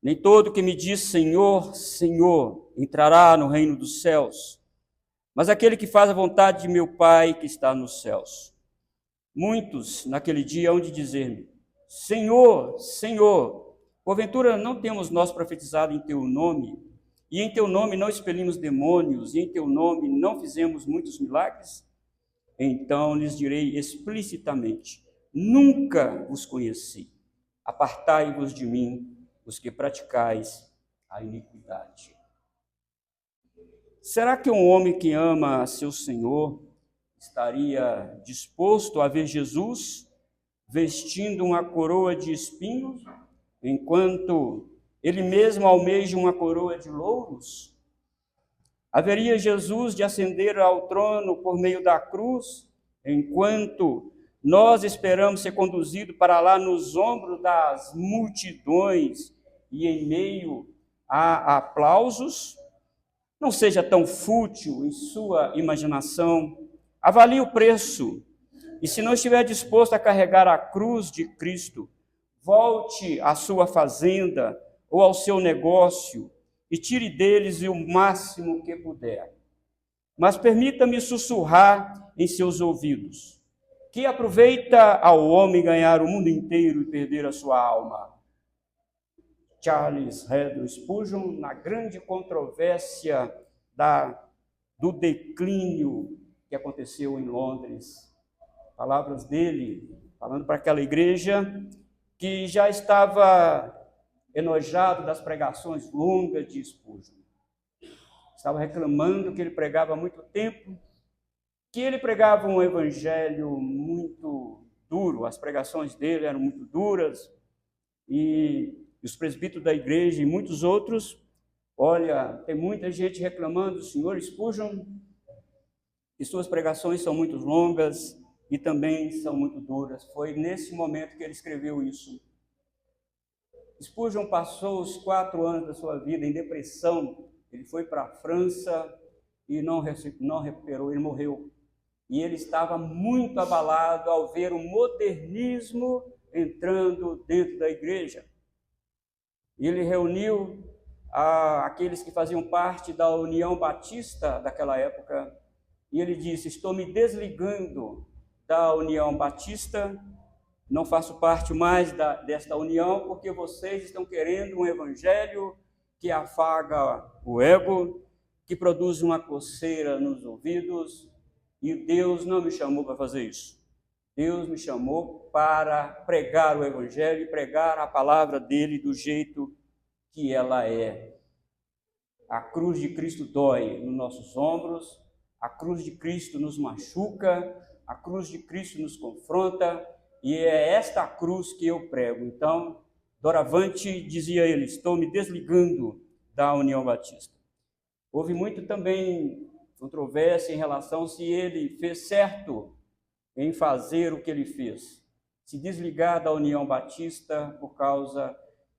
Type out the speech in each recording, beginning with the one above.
Nem todo que me diz Senhor, Senhor, entrará no reino dos céus, mas aquele que faz a vontade de meu Pai que está nos céus. Muitos naquele dia hão de dizer-me: Senhor, Senhor, porventura não temos nós profetizado em teu nome, e em teu nome não expelimos demônios, e em teu nome não fizemos muitos milagres? Então lhes direi explicitamente: nunca vos conheci. Apartai-vos de mim, os que praticais a iniquidade. Será que um homem que ama a seu Senhor estaria disposto a ver Jesus vestindo uma coroa de espinhos, enquanto ele mesmo almeja uma coroa de louros? Haveria Jesus de ascender ao trono por meio da cruz, enquanto nós esperamos ser conduzidos para lá nos ombros das multidões e em meio a aplausos? Não seja tão fútil em sua imaginação. Avalie o preço. E se não estiver disposto a carregar a cruz de Cristo, volte à sua fazenda ou ao seu negócio e tire deles o máximo que puder. Mas permita-me sussurrar em seus ouvidos: que aproveita ao homem ganhar o mundo inteiro e perder a sua alma? Charles Haddon Spurgeon, na grande controvérsia do declínio que aconteceu em Londres, palavras dele, falando para aquela igreja que já estava enojado das pregações longas de Spurgeon. Estava reclamando que ele pregava há muito tempo, que ele pregava um evangelho muito duro, as pregações dele eram muito duras, e os presbíteros da igreja e muitos outros, olha, tem muita gente reclamando do senhor Spurgeon, que suas pregações são muito longas e também são muito duras. Foi nesse momento que ele escreveu isso. Spurgeon passou os 4 anos da sua vida em depressão. Ele foi para a França e não recuperou, ele morreu. E ele estava muito abalado ao ver o modernismo entrando dentro da igreja. Ele reuniu aqueles que faziam parte da União Batista daquela época, e ele disse: estou me desligando da União Batista, não faço parte mais desta união, porque vocês estão querendo um evangelho que afaga o ego, que produz uma coceira nos ouvidos, e Deus não me chamou para fazer isso. Deus me chamou para pregar o evangelho e pregar a palavra dele do jeito que ela é. A cruz de Cristo dói nos nossos ombros, a cruz de Cristo nos machuca, a cruz de Cristo nos confronta, e é esta cruz que eu prego. Então, doravante, dizia ele, estou me desligando da União Batista. Houve muito também controvérsia em relação se ele fez certo em fazer o que ele fez, se desligar da União Batista por causa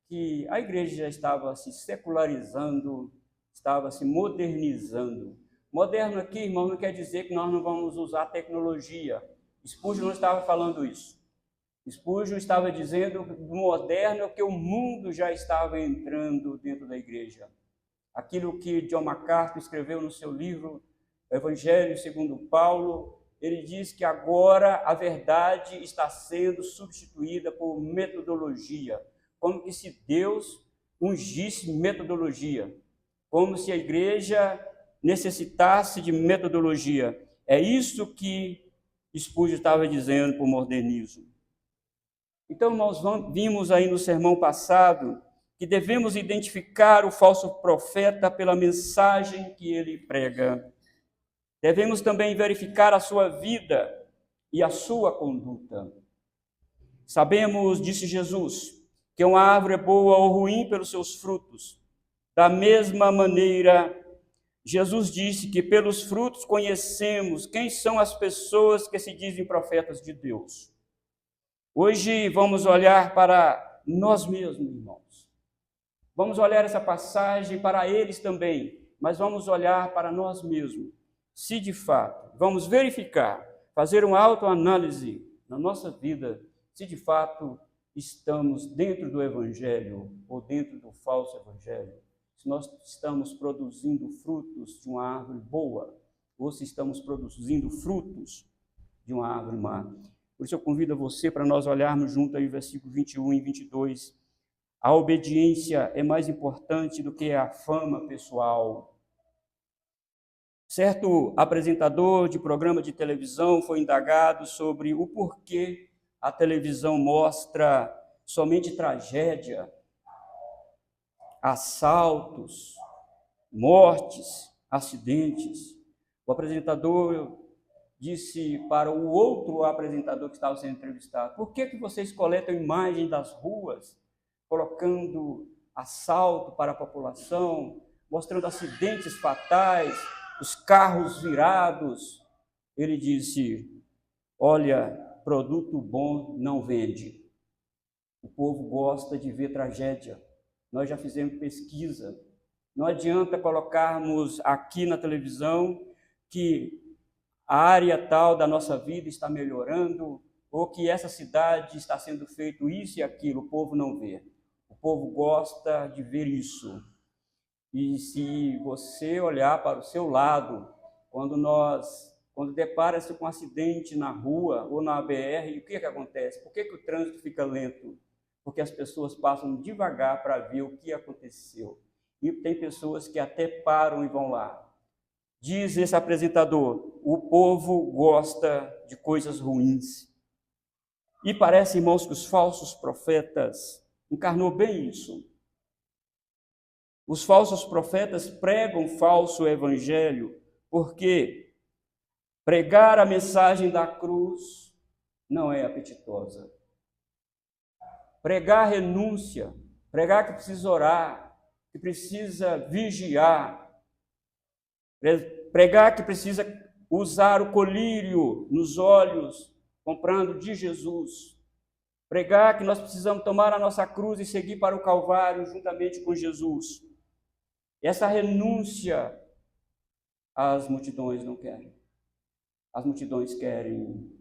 que a igreja já estava se secularizando, estava se modernizando. Moderno aqui, irmão, não quer dizer que nós não vamos usar tecnologia. Spurgeon não estava falando isso. Spurgeon estava dizendo que o moderno é que o mundo já estava entrando dentro da igreja. Aquilo que John MacArthur escreveu no seu livro Evangelho segundo Paulo, ele diz que agora a verdade está sendo substituída por metodologia, como que se Deus ungisse metodologia, como se a igreja necessitasse de metodologia. É isso que Spurgeon estava dizendo para o modernismo. Então, nós vimos aí no sermão passado que devemos identificar o falso profeta pela mensagem que ele prega. Devemos também verificar a sua vida e a sua conduta. Sabemos, disse Jesus, que uma árvore é boa ou ruim pelos seus frutos. Da mesma maneira, Jesus disse que pelos frutos conhecemos quem são as pessoas que se dizem profetas de Deus. Hoje vamos olhar para nós mesmos, irmãos. Vamos olhar essa passagem para eles também, mas vamos olhar para nós mesmos. Se de fato, vamos verificar, fazer uma autoanálise na nossa vida, se de fato estamos dentro do Evangelho ou dentro do falso Evangelho, se nós estamos produzindo frutos de uma árvore boa ou se estamos produzindo frutos de uma árvore má. Por isso eu convido você para nós olharmos junto aí o versículo 21 e 22. A obediência é mais importante do que a fama pessoal. Certo apresentador de programa de televisão foi indagado sobre o porquê a televisão mostra somente tragédia, assaltos, mortes, acidentes. O apresentador disse para o outro apresentador que estava sendo entrevistado: por que vocês coletam imagem das ruas, colocando assalto para a população, mostrando acidentes fatais, os carros virados? Ele disse: olha, produto bom não vende. O povo gosta de ver tragédia. Nós já fizemos pesquisa. Não adianta colocarmos aqui na televisão que a área tal da nossa vida está melhorando ou que essa cidade está sendo feito isso e aquilo. O povo não vê. O povo gosta de ver isso. E se você olhar para o seu lado, quando depara-se com um acidente na rua ou na BR, o que acontece? Por que o trânsito fica lento? Porque as pessoas passam devagar para ver o que aconteceu. E tem pessoas que até param e vão lá. Diz esse apresentador: o povo gosta de coisas ruins. E parece, irmãos, que os falsos profetas encarnou bem isso. Os falsos profetas pregam falso evangelho, porque pregar a mensagem da cruz não é apetitosa. Pregar renúncia, pregar que precisa orar, que precisa vigiar, pregar que precisa usar o colírio nos olhos, comprando de Jesus. Pregar que nós precisamos tomar a nossa cruz e seguir para o Calvário juntamente com Jesus. Essa renúncia as multidões não querem. As multidões querem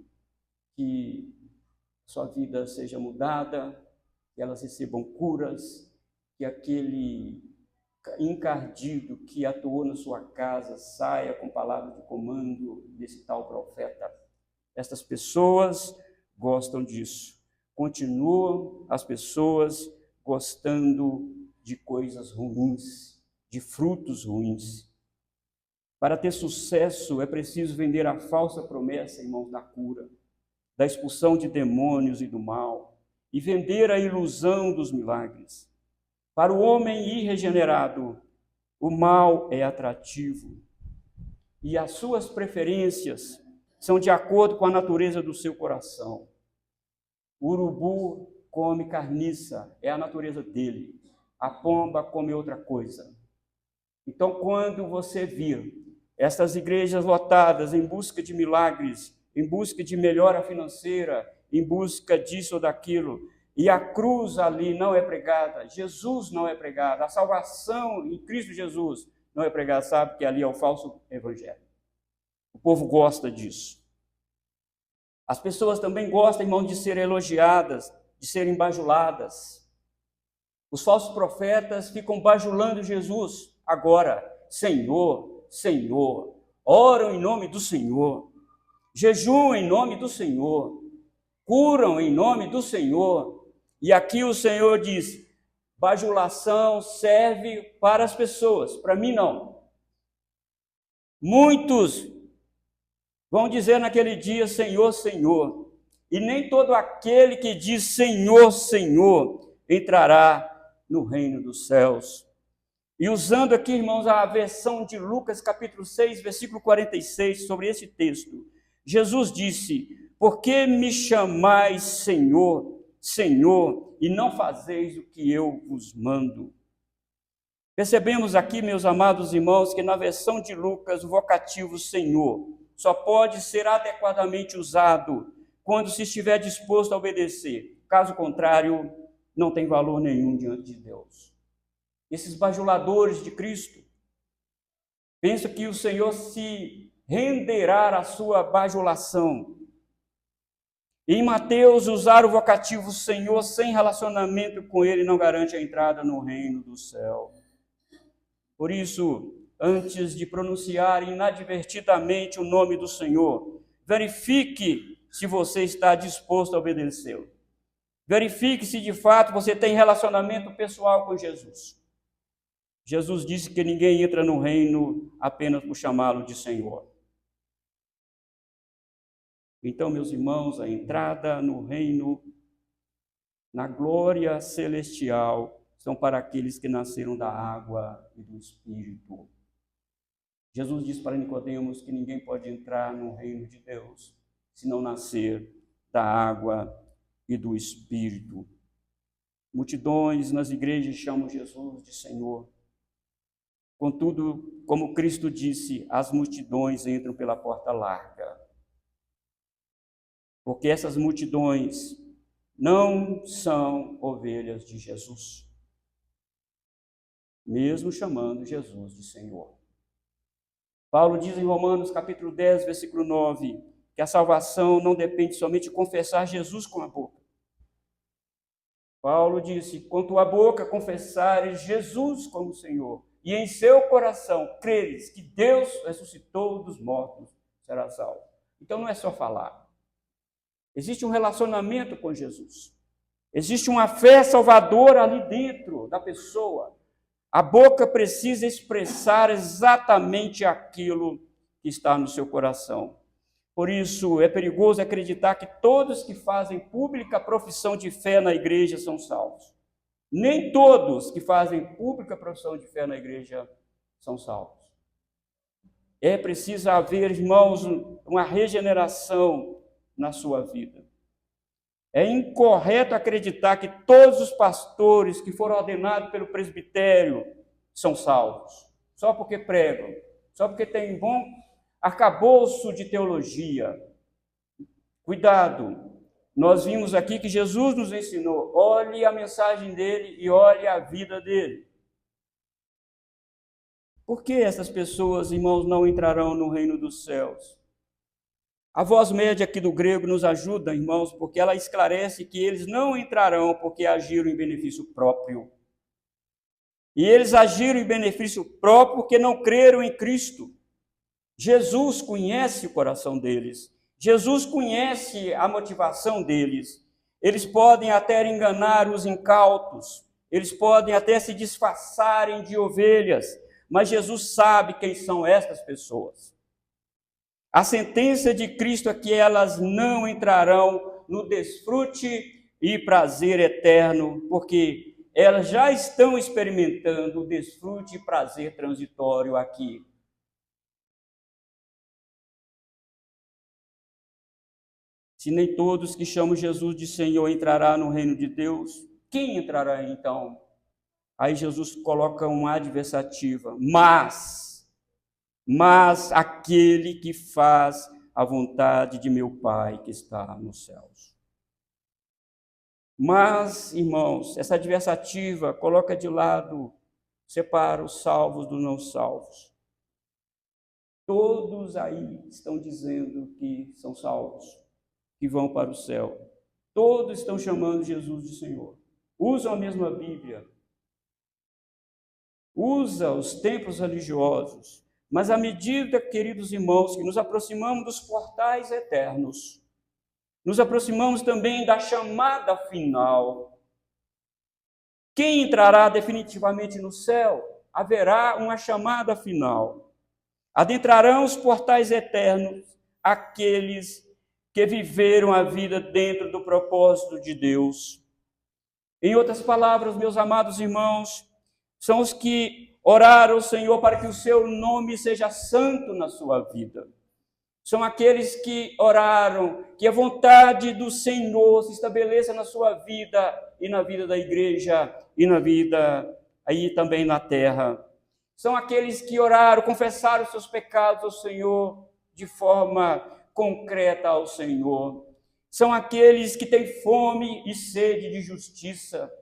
que sua vida seja mudada, que elas recebam curas, que aquele encardido que atuou na sua casa saia com palavra de comando desse tal profeta. Estas pessoas gostam disso. Continuam as pessoas gostando de coisas ruins, de frutos ruins. Para ter sucesso é preciso vender a falsa promessa, irmãos, da cura, da expulsão de demônios e do mal, e vender a ilusão dos milagres. Para o homem irregenerado, o mal é atrativo e as suas preferências são de acordo com a natureza do seu coração. O urubu come carniça, é a natureza dele. A pomba come outra coisa. Então, quando você vir essas igrejas lotadas em busca de milagres, em busca de melhora financeira, em busca disso ou daquilo, e a cruz ali não é pregada, Jesus não é pregado, a salvação em Cristo Jesus não é pregada, sabe que ali é o falso evangelho. O povo gosta disso. As pessoas também gostam, irmão, de serem elogiadas, de serem bajuladas. Os falsos profetas ficam bajulando Jesus agora: Senhor, Senhor, oram em nome do Senhor, jejuam em nome do Senhor, curam em nome do Senhor. E aqui o Senhor diz: bajulação serve para as pessoas, para mim não. Muitos vão dizer naquele dia: Senhor, Senhor, e nem todo aquele que diz Senhor, Senhor entrará no reino dos céus. E usando aqui, irmãos, a versão de Lucas capítulo 6, versículo 46, sobre esse texto, Jesus disse: por que me chamais Senhor, Senhor, e não fazeis o que eu vos mando? Percebemos aqui, meus amados irmãos, que na versão de Lucas, o vocativo Senhor só pode ser adequadamente usado quando se estiver disposto a obedecer. Caso contrário, não tem valor nenhum diante de Deus. Esses bajuladores de Cristo pensam que o Senhor se renderá à sua bajulação. Em Mateus, usar o vocativo Senhor sem relacionamento com Ele não garante a entrada no reino do céu. Por isso, antes de pronunciar inadvertidamente o nome do Senhor, verifique se você está disposto a obedecê-lo. Verifique se de fato você tem relacionamento pessoal com Jesus. Jesus disse que ninguém entra no reino apenas por chamá-lo de Senhor. Então, meus irmãos, a entrada no reino, na glória celestial, são para aqueles que nasceram da água e do Espírito. Jesus disse para Nicodemos que ninguém pode entrar no reino de Deus se não nascer da água e do Espírito. Multidões nas igrejas chamam Jesus de Senhor. Contudo, como Cristo disse, as multidões entram pela porta larga. Porque essas multidões não são ovelhas de Jesus, mesmo chamando Jesus de Senhor. Paulo diz em Romanos capítulo 10, versículo 9, que a salvação não depende somente de confessar Jesus com a boca. Paulo disse, com tua boca confessares Jesus como Senhor, e em seu coração creres que Deus ressuscitou dos mortos, será salvo. Então não é só falar. Existe um relacionamento com Jesus. Existe uma fé salvadora ali dentro da pessoa. A boca precisa expressar exatamente aquilo que está no seu coração. Por isso, é perigoso acreditar que todos que fazem pública profissão de fé na igreja são salvos. Nem todos que fazem pública profissão de fé na igreja são salvos. É preciso haver, irmãos, uma regeneração na sua vida. É incorreto acreditar que todos os pastores que foram ordenados pelo presbitério são salvos, só porque pregam, só porque têm bom arcabouço de teologia. Cuidado, nós vimos aqui que Jesus nos ensinou, olhe a mensagem dele e olhe a vida dele. Por que essas pessoas, irmãos, não entrarão no reino dos céus? A voz média aqui do grego nos ajuda, irmãos, porque ela esclarece que eles não entrarão porque agiram em benefício próprio. E eles agiram em benefício próprio porque não creram em Cristo. Jesus conhece o coração deles. Jesus conhece a motivação deles. Eles podem até enganar os incautos. Eles podem até se disfarçarem de ovelhas. Mas Jesus sabe quem são estas pessoas. A sentença de Cristo é que elas não entrarão no desfrute e prazer eterno, porque elas já estão experimentando o desfrute e prazer transitório aqui. Se nem todos que chamam Jesus de Senhor entrará no reino de Deus, quem entrará então? Aí Jesus coloca uma adversativa, mas aquele que faz a vontade de meu Pai que está nos céus. Mas, irmãos, essa adversativa coloca de lado, separa os salvos dos não salvos. Todos aí estão dizendo que são salvos, que vão para o céu. Todos estão chamando Jesus de Senhor. Usam a mesma Bíblia. Usa os templos religiosos. Mas à medida, queridos irmãos, que nos aproximamos dos portais eternos, nos aproximamos também da chamada final. Quem entrará definitivamente no céu? Haverá uma chamada final. Adentrarão os portais eternos aqueles que viveram a vida dentro do propósito de Deus. Em outras palavras, meus amados irmãos, são os que oraram ao Senhor para que o seu nome seja santo na sua vida. São aqueles que oraram que a vontade do Senhor se estabeleça na sua vida e na vida da igreja e na vida aí também na terra. São aqueles que oraram, confessaram os seus pecados ao Senhor de forma concreta ao Senhor. São aqueles que têm fome e sede de justiça.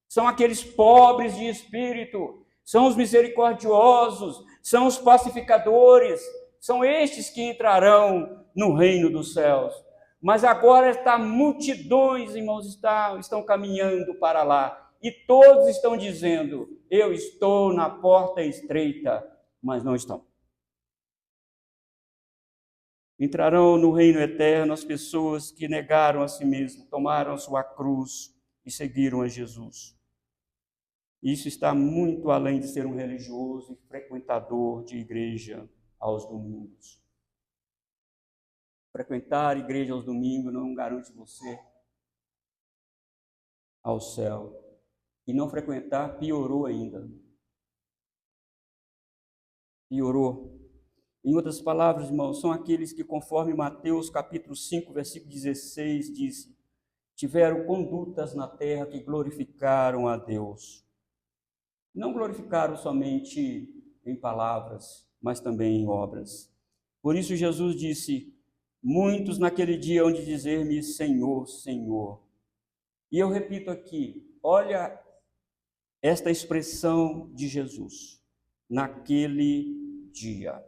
São aqueles pobres de espírito. São os misericordiosos. São os pacificadores. São estes que entrarão no reino dos céus. Mas agora multidões, irmãos, estão caminhando para lá. E todos estão dizendo, eu estou na porta estreita, mas não estão. Entrarão no reino eterno as pessoas que negaram a si mesmas, tomaram a sua cruz e seguiram a Jesus. Isso está muito além de ser um religioso e frequentador de igreja aos domingos. Frequentar a igreja aos domingos não garante você ao céu. E não frequentar piorou ainda. Piorou. Em outras palavras, irmãos, são aqueles que, conforme Mateus capítulo 5, versículo 16, diz, tiveram condutas na terra que glorificaram a Deus. Não glorificaram somente em palavras, mas também em obras. Por isso Jesus disse, muitos naquele dia hão de dizer-me, Senhor, Senhor. E eu repito aqui, olha esta expressão de Jesus, naquele dia.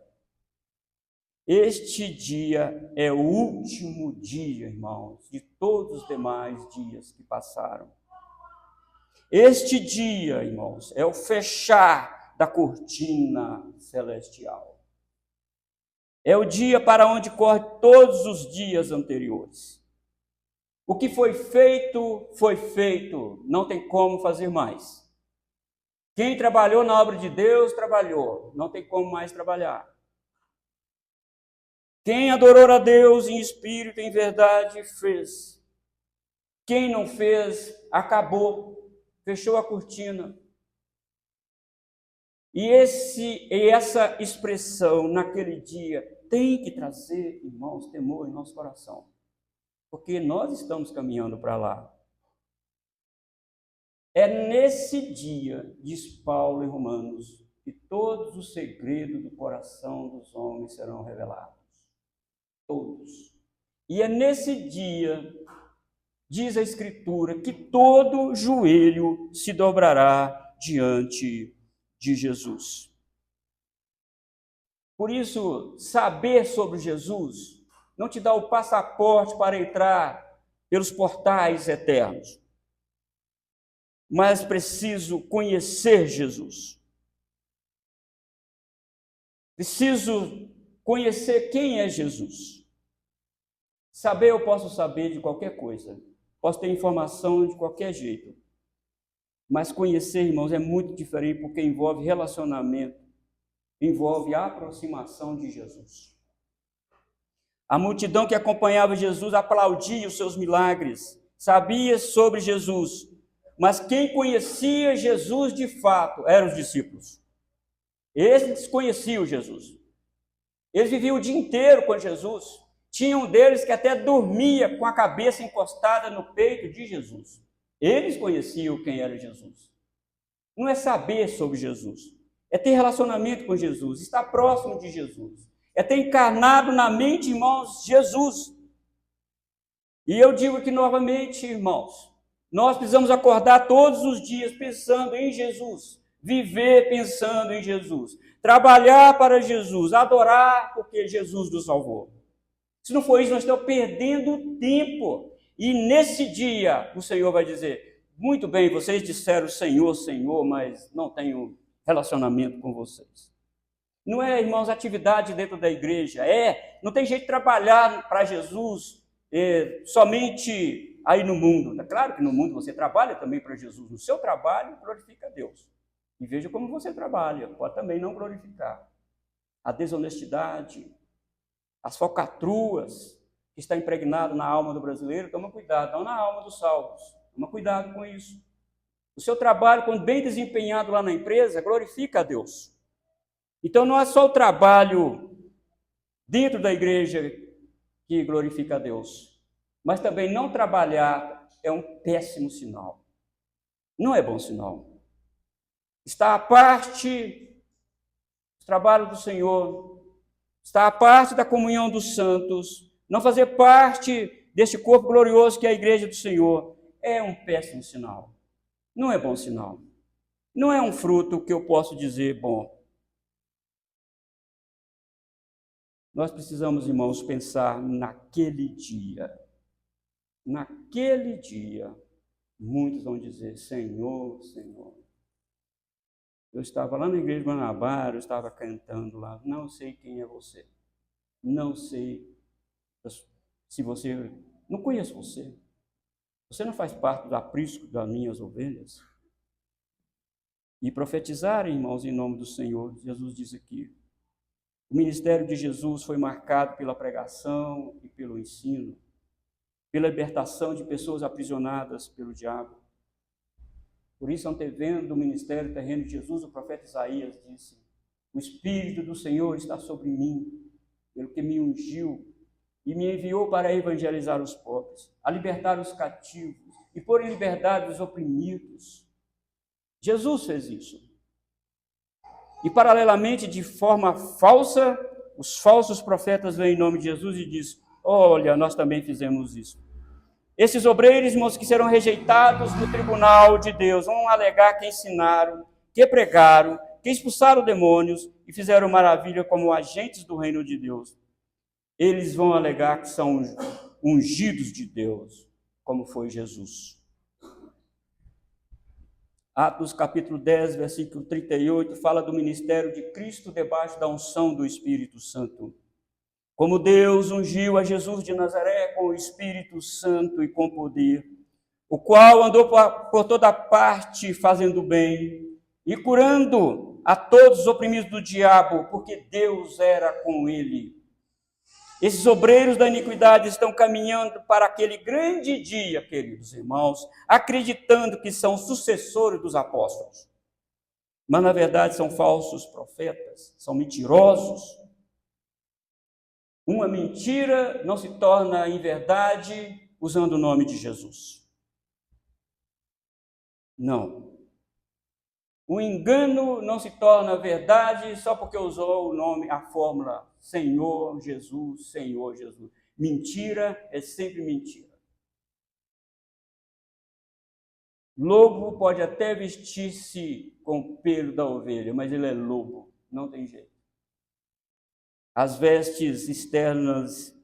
Este dia é o último dia, irmãos, de todos os demais dias que passaram. Este dia, irmãos, é o fechar da cortina celestial. É o dia para onde corre todos os dias anteriores. O que foi feito, não tem como fazer mais. Quem trabalhou na obra de Deus, trabalhou, não tem como mais trabalhar. Quem adorou a Deus em espírito e em verdade, fez. Quem não fez, acabou, fechou a cortina. E essa expressão, naquele dia, tem que trazer, irmãos, temor em nosso coração. Porque nós estamos caminhando para lá. É nesse dia, diz Paulo em Romanos, que todos os segredos do coração dos homens serão revelados. Todos. E é nesse dia, diz a Escritura, que todo joelho se dobrará diante de Jesus. Por isso, saber sobre Jesus não te dá o passaporte para entrar pelos portais eternos. Mas preciso conhecer Jesus. Preciso conhecer quem é Jesus. Saber, eu posso saber de qualquer coisa. Posso ter informação de qualquer jeito. Mas conhecer, irmãos, é muito diferente porque envolve relacionamento, envolve a aproximação de Jesus. A multidão que acompanhava Jesus aplaudia os seus milagres, sabia sobre Jesus, mas quem conhecia Jesus de fato eram os discípulos. Eles conheciam Jesus. Eles viviam o dia inteiro com Jesus. Tinha um deles que até dormia com a cabeça encostada no peito de Jesus. Eles conheciam quem era Jesus. Não é saber sobre Jesus, é ter relacionamento com Jesus, estar próximo de Jesus, é ter encarnado na mente, irmãos, Jesus. E eu digo aqui novamente, irmãos, nós precisamos acordar todos os dias pensando em Jesus, viver pensando em Jesus, trabalhar para Jesus, adorar porque Jesus nos salvou. Se não for isso, nós estamos perdendo tempo. E nesse dia, o Senhor vai dizer, muito bem, vocês disseram Senhor, Senhor, mas não tenho relacionamento com vocês. Não é, irmãos, atividade dentro da igreja. Não tem jeito de trabalhar para Jesus somente aí no mundo. É claro que no mundo você trabalha também para Jesus. No seu trabalho, glorifica a Deus. E veja como você trabalha, pode também não glorificar. A desonestidade, as falcatruas que está impregnado na alma do brasileiro, toma cuidado, não na alma dos salvos. Toma cuidado com isso. O seu trabalho, quando bem desempenhado lá na empresa, glorifica a Deus. Então não é só o trabalho dentro da igreja que glorifica a Deus, mas também não trabalhar é um péssimo sinal. Não é bom sinal. Está à parte do trabalho do Senhor, está à parte da comunhão dos santos, não fazer parte deste corpo glorioso que é a igreja do Senhor, é um péssimo sinal. Não é bom sinal. Não é um fruto que eu posso dizer bom. Nós precisamos, irmãos, pensar naquele dia. naquele dia, muitos vão dizer: Senhor, Senhor. Eu estava lá na igreja de Guanabara, eu estava cantando lá, não sei quem é você. Não sei se você... Não conheço você. Você não faz parte do aprisco das minhas ovelhas. E profetizar, irmãos, em nome do Senhor, Jesus diz aqui, o ministério de Jesus foi marcado pela pregação e pelo ensino, pela libertação de pessoas aprisionadas pelo diabo. Por isso, antevendo o ministério terreno de Jesus, o profeta Isaías disse: o Espírito do Senhor está sobre mim, pelo que me ungiu e me enviou para evangelizar os pobres, a libertar os cativos e pôr em liberdade os oprimidos. Jesus fez isso. E, paralelamente, de forma falsa, os falsos profetas vêm em nome de Jesus e dizem: olha, nós também fizemos isso. Esses obreiros, irmãos, que serão rejeitados no tribunal de Deus, vão alegar que ensinaram, que pregaram, que expulsaram demônios e fizeram maravilha como agentes do reino de Deus. Eles vão alegar que são ungidos de Deus, como foi Jesus. Atos capítulo 10, versículo 38, fala do ministério de Cristo debaixo da unção do Espírito Santo. Como Deus ungiu a Jesus de Nazaré com o Espírito Santo e com poder, o qual andou por toda parte fazendo bem e curando a todos os oprimidos do diabo, porque Deus era com ele. Esses obreiros da iniquidade estão caminhando para aquele grande dia, queridos irmãos, acreditando que são sucessores dos apóstolos. Mas, na verdade, são falsos profetas, são mentirosos. Uma mentira não se torna em verdade usando o nome de Jesus. Não. O engano não se torna verdade só porque usou o nome, a fórmula Senhor Jesus, Senhor Jesus. Mentira é sempre mentira. Lobo pode até vestir-se com o pelo da ovelha, mas ele é lobo, não tem jeito. As vestes externas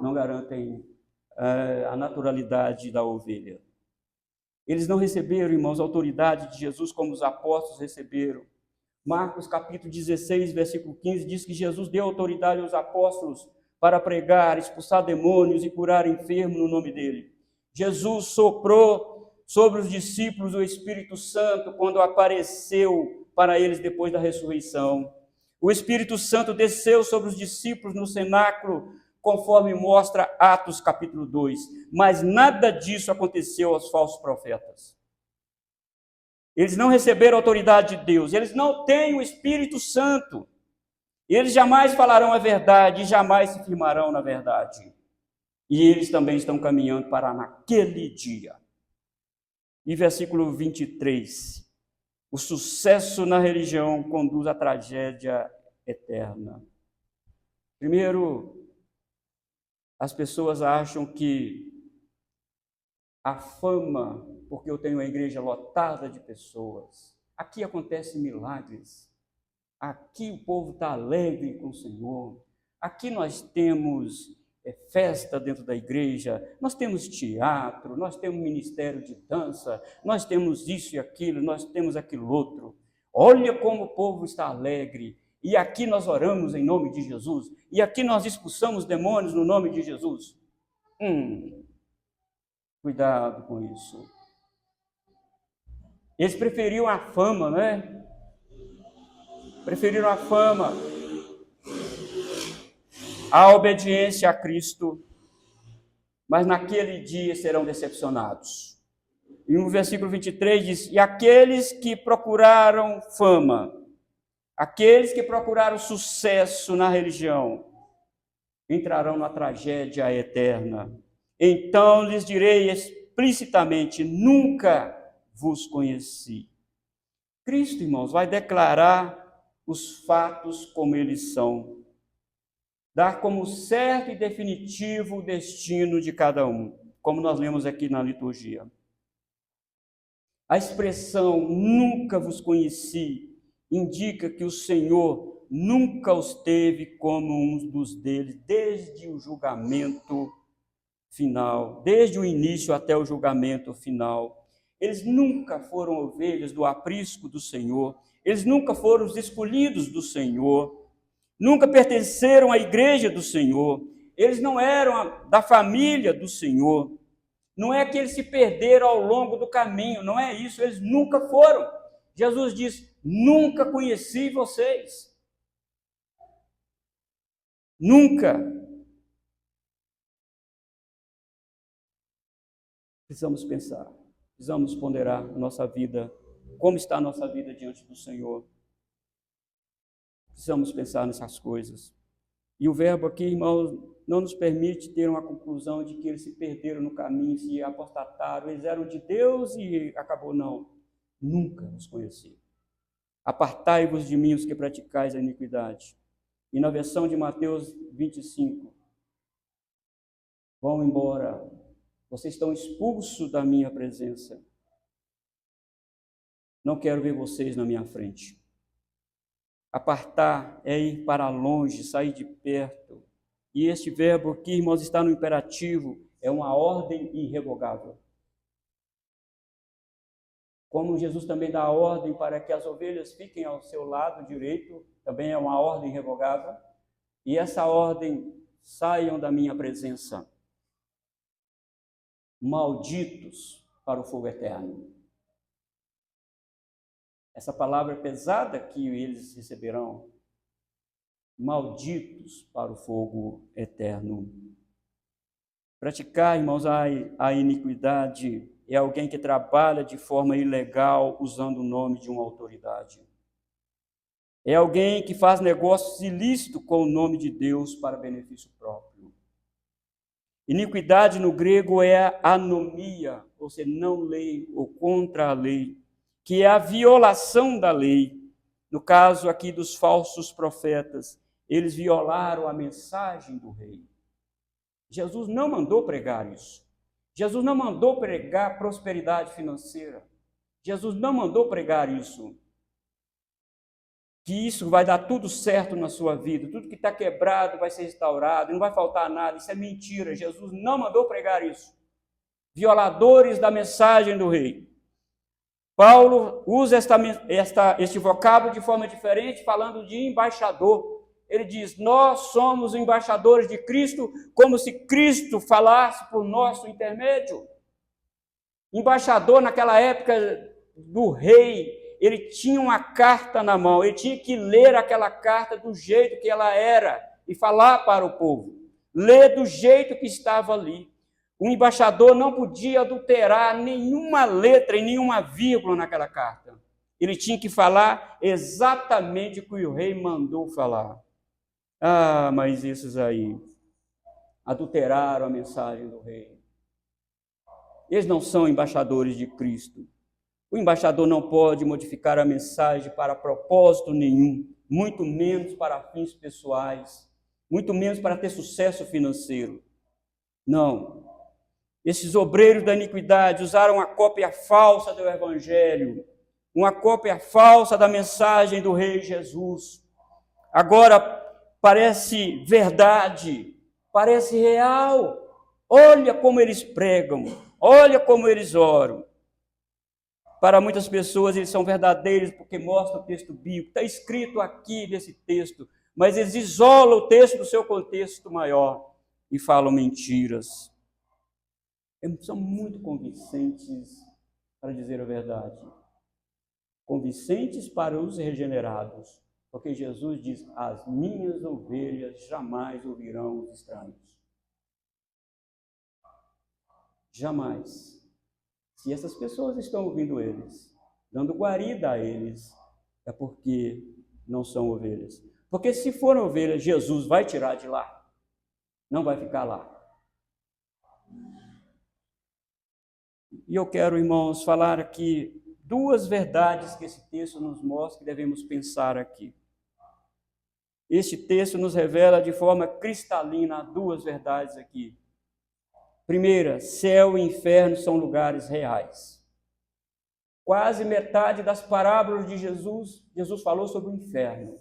não garantem a naturalidade da ovelha. Eles não receberam, irmãos, a autoridade de Jesus como os apóstolos receberam. Marcos capítulo 16, versículo 15, diz que Jesus deu autoridade aos apóstolos para pregar, expulsar demônios e curar enfermos no nome dele. Jesus soprou sobre os discípulos o Espírito Santo quando apareceu para eles depois da ressurreição. O Espírito Santo desceu sobre os discípulos no cenáculo, conforme mostra Atos capítulo 2. Mas nada disso aconteceu aos falsos profetas. Eles não receberam a autoridade de Deus, eles não têm o Espírito Santo. Eles jamais falarão a verdade e jamais se firmarão na verdade. E eles também estão caminhando para naquele dia. E versículo 23. O sucesso na religião conduz à tragédia eterna. Primeiro, as pessoas acham que a fama, porque eu tenho uma igreja lotada de pessoas, aqui acontecem milagres, aqui o povo está alegre com o Senhor, aqui nós temos festa dentro da igreja, nós temos teatro, nós temos ministério de dança, nós temos isso e aquilo, nós temos aquilo outro. Olha como o povo está alegre, e aqui nós oramos em nome de Jesus, e aqui nós expulsamos demônios no nome de Jesus. Cuidado com isso. Eles preferiam a fama, né? Preferiram a fama, a obediência a Cristo, mas naquele dia serão decepcionados. E no versículo 23 diz: e aqueles que procuraram fama, aqueles que procuraram sucesso na religião, entrarão na tragédia eterna. Então lhes direi explicitamente: nunca vos conheci. Cristo, irmãos, vai declarar os fatos como eles são, dar como certo e definitivo o destino de cada um, como nós lemos aqui na liturgia. A expressão nunca vos conheci indica que o Senhor nunca os teve como um dos deles, desde o julgamento final, desde o início até o julgamento final. Eles nunca foram ovelhas do aprisco do Senhor, eles nunca foram os escolhidos do Senhor, nunca pertenceram à igreja do Senhor, eles não eram da família do Senhor. Não é que eles se perderam ao longo do caminho, não é isso, eles nunca foram. Jesus diz: nunca conheci vocês. Nunca. Precisamos pensar, precisamos ponderar a nossa vida, como está a nossa vida diante do Senhor. Precisamos pensar nessas coisas. E o verbo aqui, irmãos, não nos permite ter uma conclusão de que eles se perderam no caminho, se apostataram, eles eram de Deus e acabou, não. Nunca os conheci. Apartai-vos de mim os que praticais a iniquidade. E na versão de Mateus 25, vão embora, vocês estão expulsos da minha presença. Não quero ver vocês na minha frente. Apartar é ir para longe, sair de perto. E este verbo aqui, irmãos, está no imperativo, é uma ordem irrevogável. Como Jesus também dá a ordem para que as ovelhas fiquem ao seu lado direito, também é uma ordem irrevogável. E essa ordem: saiam da minha presença, malditos para o fogo eterno. Essa palavra pesada que eles receberão, malditos para o fogo eterno. Praticar, irmãos, a iniquidade é alguém que trabalha de forma ilegal usando o nome de uma autoridade. É alguém que faz negócios ilícitos com o nome de Deus para benefício próprio. Iniquidade no grego é anomia, ou seja, não lei ou contra a lei, que é a violação da lei. No caso aqui dos falsos profetas, eles violaram a mensagem do rei. Jesus não mandou pregar isso. Jesus não mandou pregar prosperidade financeira. Jesus não mandou pregar isso. Que isso vai dar tudo certo na sua vida, tudo que está quebrado vai ser restaurado, não vai faltar nada. Isso é mentira. Jesus não mandou pregar isso. Violadores da mensagem do rei. Paulo usa este vocábulo de forma diferente, falando de embaixador. Ele diz: nós somos embaixadores de Cristo, como se Cristo falasse por nosso intermédio. Embaixador, naquela época do rei, ele tinha uma carta na mão, ele tinha que ler aquela carta do jeito que ela era e falar para o povo. Ler do jeito que estava ali. O embaixador não podia adulterar nenhuma letra e nenhuma vírgula naquela carta. Ele tinha que falar exatamente o que o rei mandou falar. Ah, mas esses aí adulteraram a mensagem do rei. Eles não são embaixadores de Cristo. O embaixador não pode modificar a mensagem para propósito nenhum, muito menos para fins pessoais, muito menos para ter sucesso financeiro. Não. Esses obreiros da iniquidade usaram uma cópia falsa do Evangelho, uma cópia falsa da mensagem do Rei Jesus. Agora parece verdade, parece real. Olha como eles pregam, olha como eles oram. Para muitas pessoas eles são verdadeiros porque mostram o texto bíblico, está escrito aqui nesse texto, mas eles isolam o texto do seu contexto maior e falam mentiras. São muito convincentes, para dizer a verdade. Convincentes para os regenerados, porque Jesus diz: as minhas ovelhas jamais ouvirão os estranhos. Jamais. Se essas pessoas estão ouvindo eles, dando guarida a eles, é porque não são ovelhas. Porque se forem ovelhas, Jesus vai tirar de lá. Não vai ficar lá. E eu quero, irmãos, falar aqui duas verdades que esse texto nos mostra que devemos pensar aqui. Este texto nos revela de forma cristalina duas verdades aqui. Primeira, céu e inferno são lugares reais. Quase metade das parábolas de Jesus falou sobre o inferno.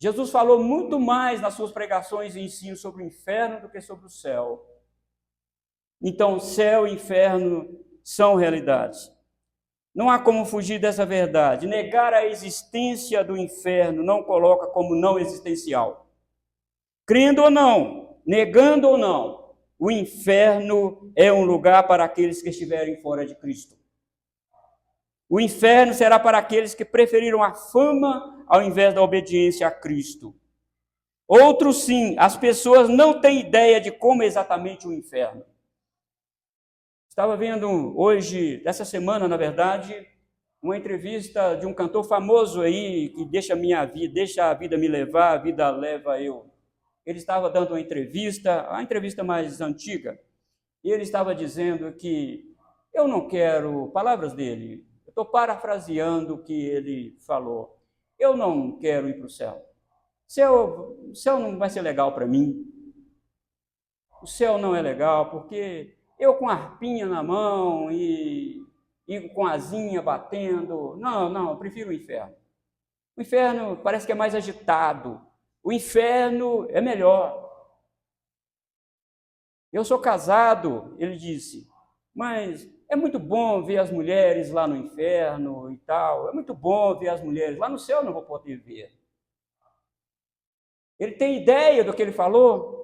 Jesus falou muito mais nas suas pregações e ensinos sobre o inferno do que sobre o céu. Então, céu e inferno são realidades. Não há como fugir dessa verdade. Negar a existência do inferno não coloca como não existencial. Crendo ou não, negando ou não, o inferno é um lugar para aqueles que estiverem fora de Cristo. O inferno será para aqueles que preferiram a fama ao invés da obediência a Cristo. Outros sim, as pessoas não têm ideia de como é exatamente o inferno. Estava vendo hoje, essa semana, na verdade, uma entrevista de um cantor famoso aí, que deixa a vida me levar, a vida leva eu. Ele estava dando uma entrevista, a entrevista mais antiga, e ele estava dizendo que eu não quero, palavras dele, eu estou parafraseando o que ele falou, eu não quero ir para o céu. O céu não vai ser legal para mim. O céu não é legal porque eu com a harpinha na mão e com a asinha batendo. Não, eu prefiro o inferno. O inferno parece que é mais agitado. O inferno é melhor. Eu sou casado, ele disse, mas é muito bom ver as mulheres lá no inferno e tal. É muito bom ver as mulheres. Lá no céu eu não vou poder ver. Ele tem ideia do que ele falou?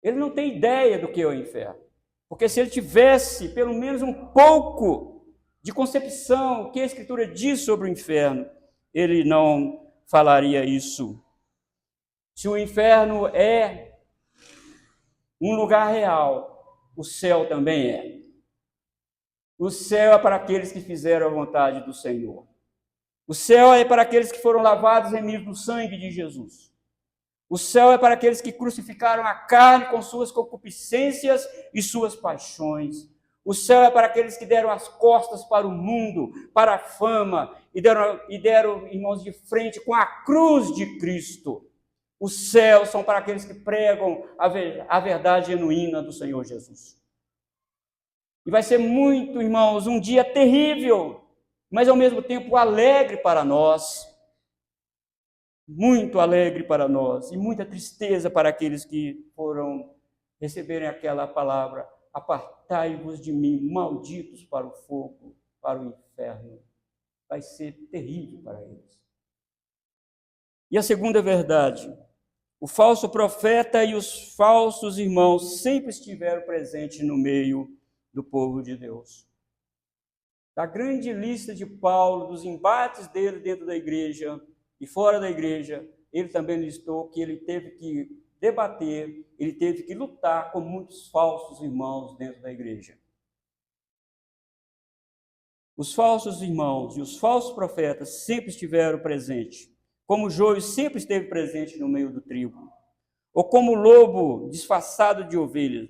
Ele não tem ideia do que é o inferno. Porque se ele tivesse pelo menos um pouco de concepção, o que a Escritura diz sobre o inferno, ele não falaria isso. Se o inferno é um lugar real, o céu também é. O céu é para aqueles que fizeram a vontade do Senhor. O céu é para aqueles que foram lavados remidos no sangue de Jesus. O céu é para aqueles que crucificaram a carne com suas concupiscências e suas paixões. O céu é para aqueles que deram as costas para o mundo, para a fama, e deram irmãos de frente com a cruz de Cristo. Os céus são para aqueles que pregam a verdade genuína do Senhor Jesus. E vai ser muito, irmãos, um dia terrível, mas ao mesmo tempo alegre para nós. Muito alegre para nós e muita tristeza para aqueles que foram receberem aquela palavra: apartai-vos de mim, malditos, para o fogo, para o inferno. Vai ser terrível para eles. E a segunda verdade: o falso profeta e os falsos irmãos sempre estiveram presentes no meio do povo de Deus. Da grande lista de Paulo, dos embates dele dentro da igreja e fora da igreja, ele também listou que ele teve que debater, ele teve que lutar com muitos falsos irmãos dentro da igreja. Os falsos irmãos e os falsos profetas sempre estiveram presentes, como o joio sempre esteve presente no meio do trigo, ou como o lobo disfarçado de ovelha.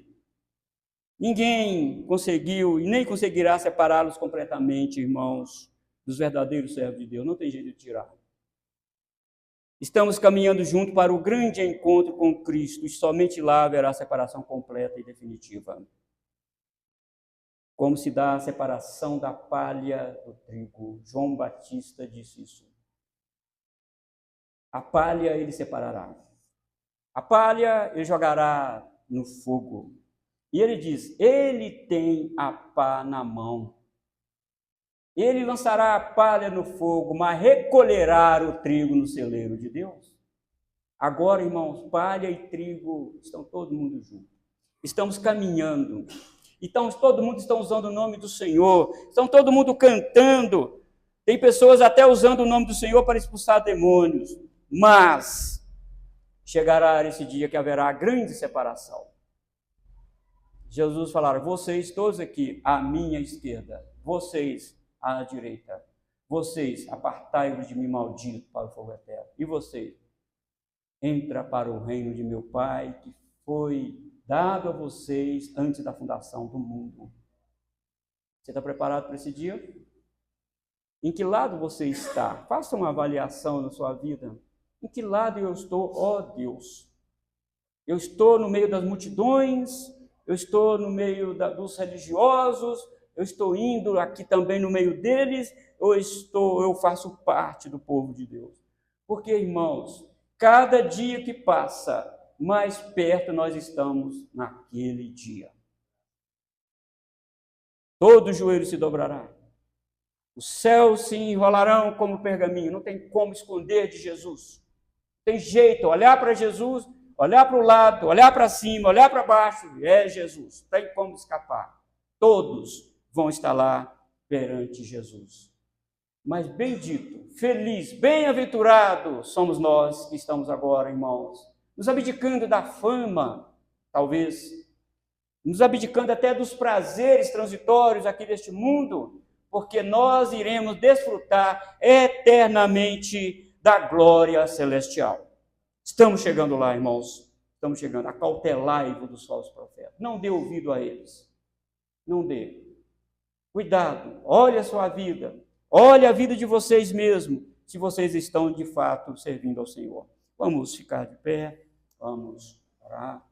Ninguém conseguiu e nem conseguirá separá-los completamente, irmãos, dos verdadeiros servos de Deus. Não tem jeito de tirar. Estamos caminhando junto para o grande encontro com Cristo e somente lá haverá separação completa e definitiva. Como se dá a separação da palha do trigo. João Batista disse isso. A palha ele separará. A palha ele jogará no fogo. E ele diz, ele tem a pá na mão. Ele lançará a palha no fogo, mas recolherá o trigo no celeiro de Deus. Agora, irmãos, palha e trigo estão todo mundo junto. Estamos caminhando. Então, todo mundo está usando o nome do Senhor. Estão todo mundo cantando. Tem pessoas até usando o nome do Senhor para expulsar demônios. Mas chegará esse dia que haverá grande separação. Jesus falará, vocês todos aqui à minha esquerda, vocês à direita, vocês apartai-vos de mim, maldito, para o fogo eterno. E vocês, entra para o reino de meu Pai, que foi dado a vocês antes da fundação do mundo. Você está preparado para esse dia? Em que lado você está? Faça uma avaliação na sua vida. Em que lado eu estou, ó Deus? Eu estou no meio das multidões, eu estou no meio dos religiosos, eu estou indo aqui também no meio deles, ou eu faço parte do povo de Deus? Porque, irmãos, cada dia que passa, mais perto nós estamos naquele dia. Todo joelho se dobrará. Os céus se enrolarão como pergaminho. Não tem como esconder de Jesus. Não tem jeito, olhar para Jesus, olhar para o lado, olhar para cima, olhar para baixo. É Jesus. Não tem como escapar. Todos vão estar lá perante Jesus. Mas bendito, feliz, bem-aventurado somos nós que estamos agora, irmãos, nos abdicando da fama, talvez, nos abdicando até dos prazeres transitórios aqui deste mundo, porque nós iremos desfrutar eternamente da glória celestial. Estamos chegando lá, irmãos, estamos chegando. Acautelai-vos dos falsos profetas. Não dê ouvido a eles. Não dê. Cuidado, olhe a sua vida. Olhe a vida de vocês mesmos, se vocês estão de fato servindo ao Senhor. Vamos ficar de pé, vamos orar.